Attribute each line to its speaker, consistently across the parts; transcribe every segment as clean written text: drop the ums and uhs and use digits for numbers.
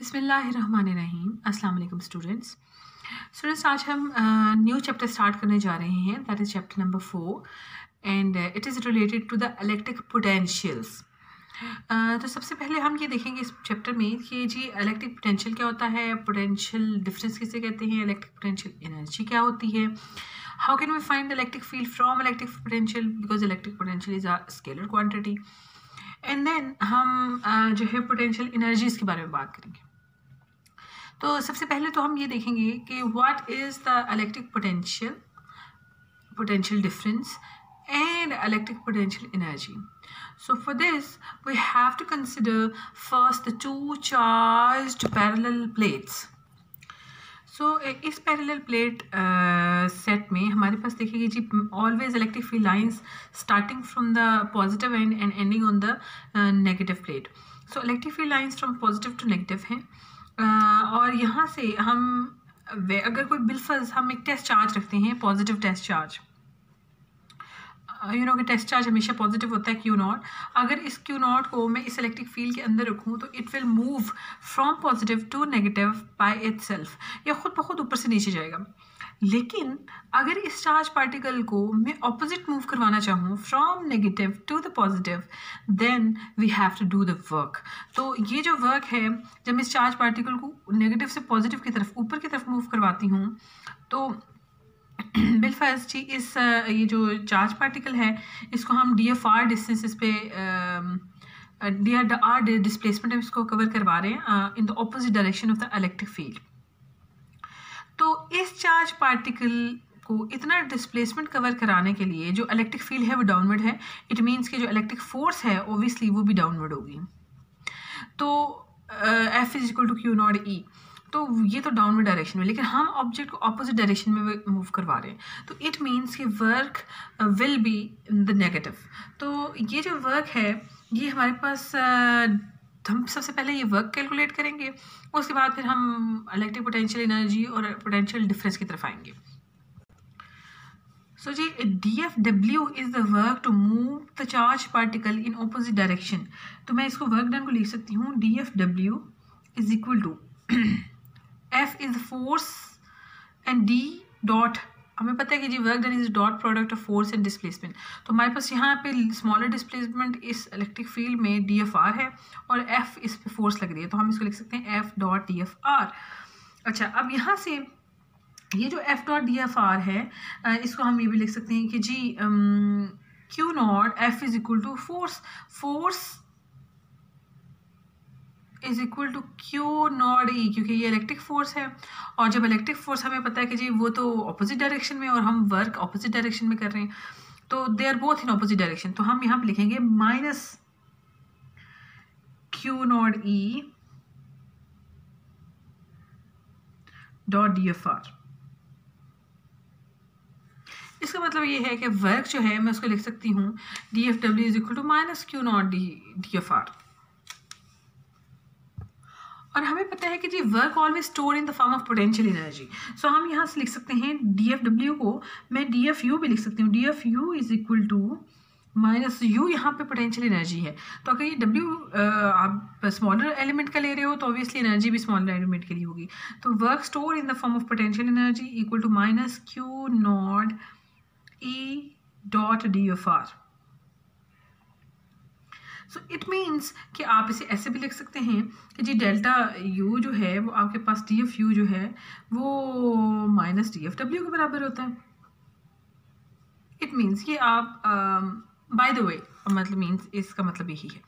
Speaker 1: बिस्मिल्लाहिर्रहमानिर्रहीम। अस्सलाम वालेकुम स्टूडेंट्स। आज हम न्यू चैप्टर स्टार्ट करने जा रहे हैं, that is chapter number 4 and it is related to the electric potentials. तो सबसे पहले हम ये देखेंगे इस चैप्टर में कि जी इलेक्ट्रिक पोटेंशियल क्या होता है, पोटेंशियल डिफरेंस किसे कहते हैं, इलेक्ट्रिक पोटेंशियल एनर्जी क्या होती है, how can we find the electric field from electric potential because electric potential is a scalar quantity. And then हम जो है पोटेंशियल एनर्जीज के बारे में बात करेंगे। तो सबसे पहले तो हम ये देखेंगे कि what is the electric potential difference and electric potential energy. So for this we have to consider first the two charged parallel plates. So इस parallel plate set में हमारे पास देखिए जी always electric field lines starting from the positive end and ending on the negative plate. So electric field lines from positive to negative हैं और यहाँ से हम अगर कोई बिलफर्ज हम एक टेस्ट चार्ज रखते हैं, positive test charge, you know कि टेस्ट चार्ज हमेशा पॉजिटिव होता है क्यू नॉट। अगर इस क्यू नॉट को मैं इस इलेक्ट्रिक फील्ड के अंदर रखूँ तो it will move from positive to negative by itself, या खुद ब खुद ऊपर से नीचे जाएगा। लेकिन अगर इस चार्ज पार्टिकल को मैं ऑपोजिट मूव करवाना चाहूँ from negative to the positive, then we have to do the work. तो ये जो वर्क है, जब मैं इस चार्ज पार्टिकल को नेगेटिव से पॉजिटिव की तरफ ऊपर की तरफ मूव करवाती हूँ तो बिलफर्ज जी इस ये जो चार्ज पार्टिकल है इसको हम DFR डिस्टेंसेस पे DFR डिस्प्लेसमेंट इसको कवर करवा रहे हैं in the opposite direction of the electric field. तो इस चार्ज पार्टिकल को इतना डिस्प्लेसमेंट कवर कराने के लिए जो इलेक्ट्रिक फील्ड है वो डाउनवर्ड है, इट मीन्स कि जो इलेक्ट्रिक फोर्स है ओबियसली वो भी डाउनवर्ड होगी। तो F is equal to Q naught E, तो ये तो डाउनवर्ड डायरेक्शन में, लेकिन हम ऑब्जेक्ट को ऑपोजिट डायरेक्शन में मूव करवा रहे हैं तो इट मीन्स कि work will be in the negative. तो ये जो वर्क है ये हमारे पास हम सबसे पहले ये वर्क कैलकुलेट करेंगे, उसके बाद फिर हम इलेक्ट्रिक पोटेंशियल एनर्जी और पोटेंशियल डिफरेंस की तरफ आएंगे। सो जी DFW is the work to move the charge particle in opposite direction. तो मैं इसको वर्क डन को लिख सकती हूँ DFW is equal to F is force and D dot, हमें पता है कि जी work done is dot product of force and displacement. तो हमारे पास यहाँ पे स्मॉलर डिस्प्लेसमेंट इस इलेक्ट्रिक फील्ड में DFR है और F इस पे फोर्स लग रही है, तो हम इसको लिख सकते हैं F डॉट DFR। अच्छा, अब यहाँ से ये जो F डॉट DFR है इसको हम ये भी लिख सकते हैं कि जी Q naught F is equal to force is equal to Q naught E, क्योंकि ये इलेक्ट्रिक फोर्स है और जब इलेक्ट्रिक फोर्स हमें पता है कि जी वो तो ऑपोजिट डायरेक्शन में और हम वर्क ऑपोजिट डायरेक्शन में कर रहे हैं, तो they are both in opposite direction. तो हम यहाँ पे लिखेंगे minus Q naught E dot DFR। इसका मतलब ये है कि वर्क जो है मैं उसको लिख सकती हूँ DFW is equal to minus Q naught DFR। और हमें पता है कि जी work always store in the form of potential energy. So हम यहाँ से लिख सकते हैं DFW को मैं DFU भी लिख सकती हूँ, DFU is equal to minus U, यहाँ पे पोटेंशियल एनर्जी है। तो अगर ये W आप स्मॉलर एलिमेंट का ले रहे हो तो ऑब्वियसली एनर्जी भी स्मॉलर एलिमेंट के लिए होगी। तो work store in the form of potential energy equal to minus Q naught E dot DFR। So it means कि आप इसे ऐसे भी लिख सकते हैं कि जी डेल्टा U जो है वो आपके पास DFU जो है वो माइनस DFW के बराबर होता है। इट मीन्स कि आप बाय द वे मतलब मीन्स इसका मतलब यही है।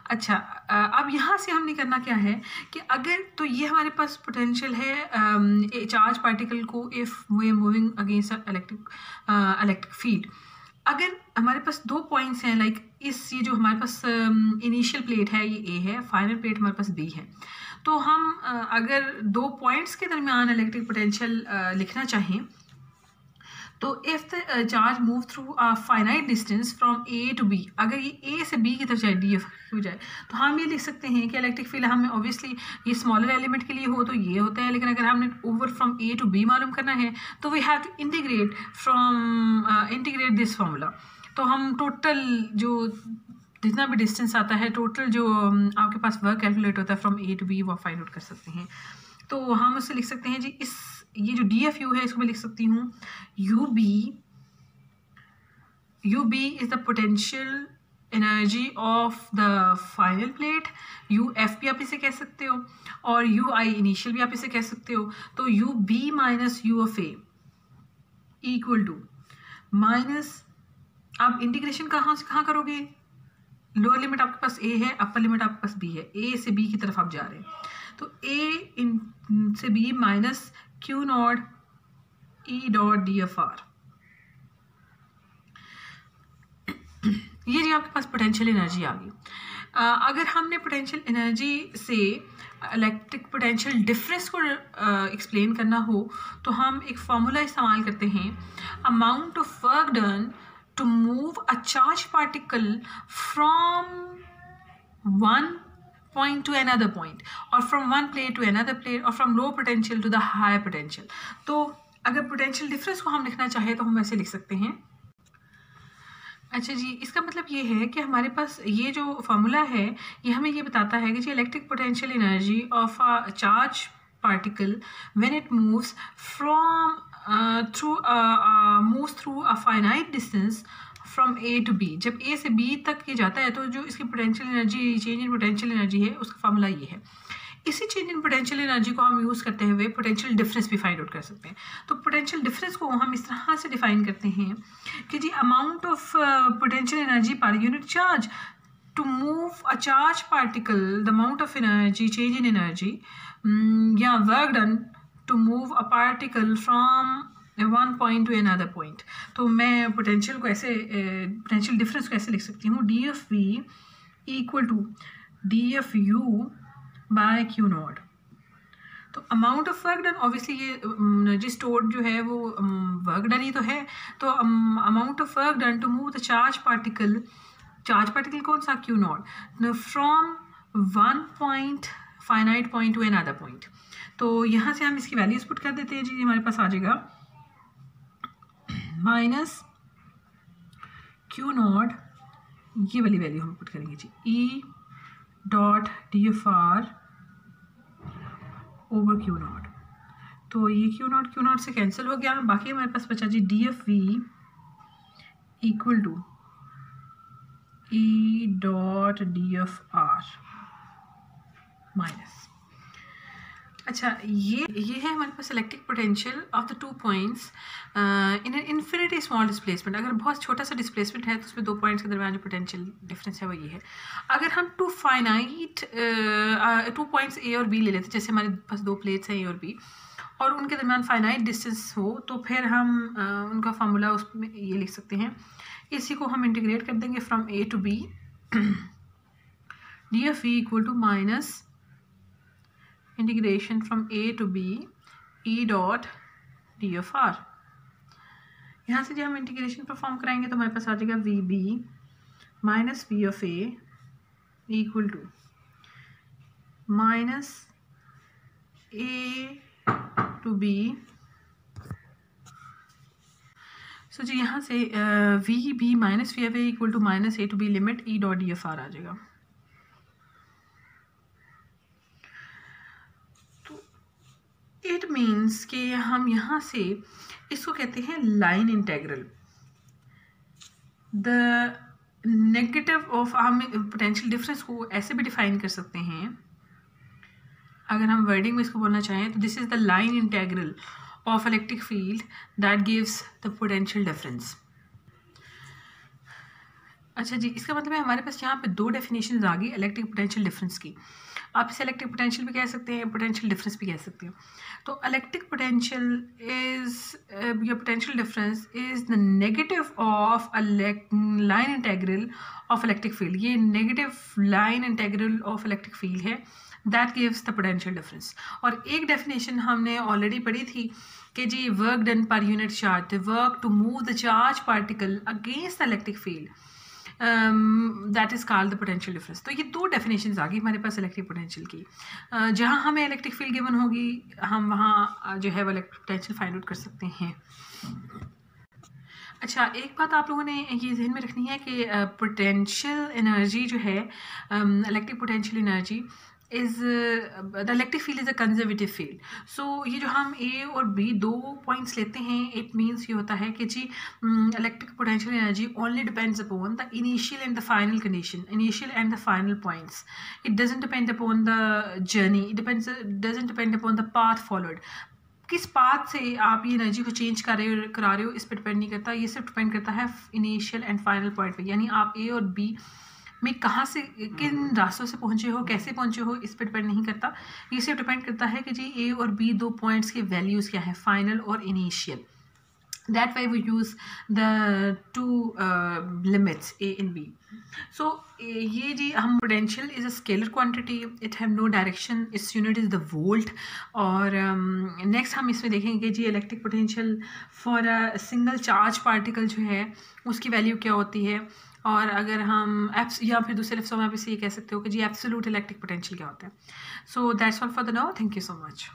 Speaker 1: अच्छा, अब यहाँ से हमने करना क्या है कि अगर तो ये हमारे पास पोटेंशियल है चार्ज पार्टिकल को if way moving against electric field. अगर हमारे पास दो पॉइंट्स हैं लाइक ये जो हमारे पास इनिशियल प्लेट है ये A है, फाइनल प्लेट हमारे पास B है, तो हम अगर दो पॉइंट्स के दरमियान इलेक्ट्रिक पोटेंशियल लिखना चाहें तो if the charge move through a finite distance from A to B, अगर ये A से B की तरफ जाए DF हो जाए तो हम ये लिख सकते हैं कि इलेक्ट्रिक फील्ड हमें ऑब्वियसली ये स्मॉलर एलिमेंट के लिए हो तो ये होता है, लेकिन अगर हमने over from A to B मालूम करना है तो we have to integrate this formula. तो हम टोटल जो जितना भी डिस्टेंस आता है टोटल जो आपके पास वर्क कैलकुलेट होता है फ्रॉम ए टू बी वो आप फाइंड आउट कर सकते हैं। तो हम उससे लिख सकते हैं जी ये जो डी एफ यू है इसको मैं लिख सकती हूँ U B is the potential energy of the final plate, U F भी आप इसे कह सकते हो और यू आई इनिशियल भी आप इसे कह सकते हो। तो U B minus U of A equal to minus, आप इंटीग्रेशन कहाँ करोगे, लोअर लिमिट आपके पास ए है, अपर लिमिट आपके पास बी है, ए से बी की तरफ आप जा रहे हैं तो ए से B minus Q naught E dot D F R. ये जी आपके पास पोटेंशियल एनर्जी आ गई। अगर हमने पोटेंशियल एनर्जी से इलेक्ट्रिक पोटेंशियल डिफरेंस को एक्सप्लेन करना हो तो हम एक फार्मूला इस्तेमाल करते हैं, amount of work done to move a charge particle from one point to another point or from one plate to another plate or from low potential to the higher potential। तो अगर potential difference को हम लिखना चाहें तो हम ऐसे लिख सकते हैं। अच्छा जी, इसका मतलब ये है कि हमारे पास ये जो फार्मूला है ये हमें ये बताता है कि जी electric potential energy of a charge particle when it moves from through a finite distance from A to B, जब ए से बी तक ये जाता है तो जो इसकी potential energy, change in potential energy है उसका फार्मूला ये है। इसी चेंज इन पोटेंशियल एनर्जी को हम यूज़ करते हुए पोटेंशियल डिफरेंस भी फाइंड आउट कर सकते हैं। तो पोटेंशियल डिफरेंस को हम इस तरह से डिफाइन करते हैं कि जी amount of potential energy per unit charge to move a charge particle, the amount of energy, change in energy या work done to move a particle from one point to another point. तो मैं potential को ऐसे, potential difference को ऐसे लिख सकती हूँ, D F V equal to D F U by Q naught. तो amount of work done, obviously ये एनर्जी स्टोर्ड जो है वो वर्क डन ही तो है, तो amount of work done to move the charge particle कौन सा, Q naught, from one point finite point to another point. तो यहाँ से हम इसकी वैल्यूज पुट कर देते हैं जी, हमारे पास आ जाएगा माइनस क्यू नॉट, ये वाली वैल्यू हम पुट करेंगे जी, E dot D F R over Q naught. तो ये क्यू नॉट से कैंसिल हो गया, बाकी हमारे पास बचा जी D F V equal to E dot D F R minus. अच्छा, ये है हमारे पास electric potential of the 2 points in an infinity small displacement. अगर बहुत छोटा सा डिस्प्लेसमेंट है तो उसमें 2 पॉइंट्स के दरमियान जो पोटेंशियल डिफरेंस है वो ये है। अगर हम 2 पॉइंट्स ए और बी ले लेते हैं, जैसे हमारे पास 2 प्लेट्स हैं ए और बी और उनके दरमियान फाइनाइट डिस्टेंस हो, तो फिर हम उनका फार्मूला उसमें ये लिख सकते हैं, इसी को हम इंटीग्रेट कर देंगे from A to B, D F V equal to minus integration from A to B E dot D F R. यहाँ से जब हम इंटीग्रेशन परफॉर्म कराएंगे तो हमारे पास आ जाएगा V B minus V of A equal to minus A to B. So जी यहाँ से V B minus V of A equal to minus A to B limit E dot D F R आ जाएगा। It means कि हम यहाँ से इसको कहते हैं line integral. The negative of, हम पोटेंशियल डिफरेंस को ऐसे भी डिफाइन कर सकते हैं, अगर हम वर्डिंग में इसको बोलना चाहें तो this is the line integral of electric field that gives the potential difference. अच्छा जी, इसका मतलब है हमारे पास यहाँ पे 2 डेफिनेशंस आ गई इलेक्ट्रिक पोटेंशियल डिफरेंस की। आप इसे इलेक्ट्रिक पोटेंशियल भी कह सकते हैं, पोटेंशियल डिफरेंस भी कह सकते हैं। तो इलेक्ट्रिक पोटेंशियल इज या potential difference is the negative of a line integral of electric field. ये negative line integral of electric field है that gives the potential difference. और एक डेफिनेशन हमने ऑलरेडी पढ़ी थी कि जी work done per unit charge, the work to move the charge particle against the electric field, that is called the potential difference. तो ये 2 डेफिनेशंस आ गई हमारे पास इलेक्ट्रिक पोटेंशियल की। जहाँ हमें इलेक्ट्रिक फील्ड गिवन होगी हम वहाँ जो है वो इलेक्ट्रिक पोटेंशियल फाइंड आउट कर सकते हैं। अच्छा, एक बात आप लोगों ने ये ज़हन में रखनी है कि पोटेंशियल एनर्जी जो है, electric potential energy is the electric field is a conservative field. So ये जो हम ए और बी दो पॉइंट्स लेते हैं, इट मीन्स ये होता है कि जी electric potential energy only depends upon the initial and the final condition, initial and the final points. It doesn't depend upon the journey, it depends doesn't depend upon the path followed. किस path से आप ये energy को change करा रहे हो इस पर डिपेंड नहीं करता, ये सिर्फ डिपेंड करता है इनिशियल एंड फाइनल पॉइंट पे, यानी आप ए और बी में कहाँ से किन रास्तों से पहुँचे हो, कैसे पहुँचे हो, इस पर डिपेंड नहीं करता। ये सिर्फ डिपेंड करता है कि जी ए और बी दो पॉइंट्स के वैल्यूज़ क्या है, फाइनल और initial. That way we use the two limits A and B. So ये जी हम potential is a scalar quantity, it have no direction, its unit is the volt। और next हम इसमें देखेंगे कि जी electric potential for a single charge particle जो है उसकी वैल्यू क्या होती है, और अगर हम या फिर दूसरे लफ्ज़ों में आप इसे ये कह सकते हो कि जी एब्सोल्यूट इलेक्ट्रिक पोटेंशियल क्या होता है। So that's all for the now, thank you so much.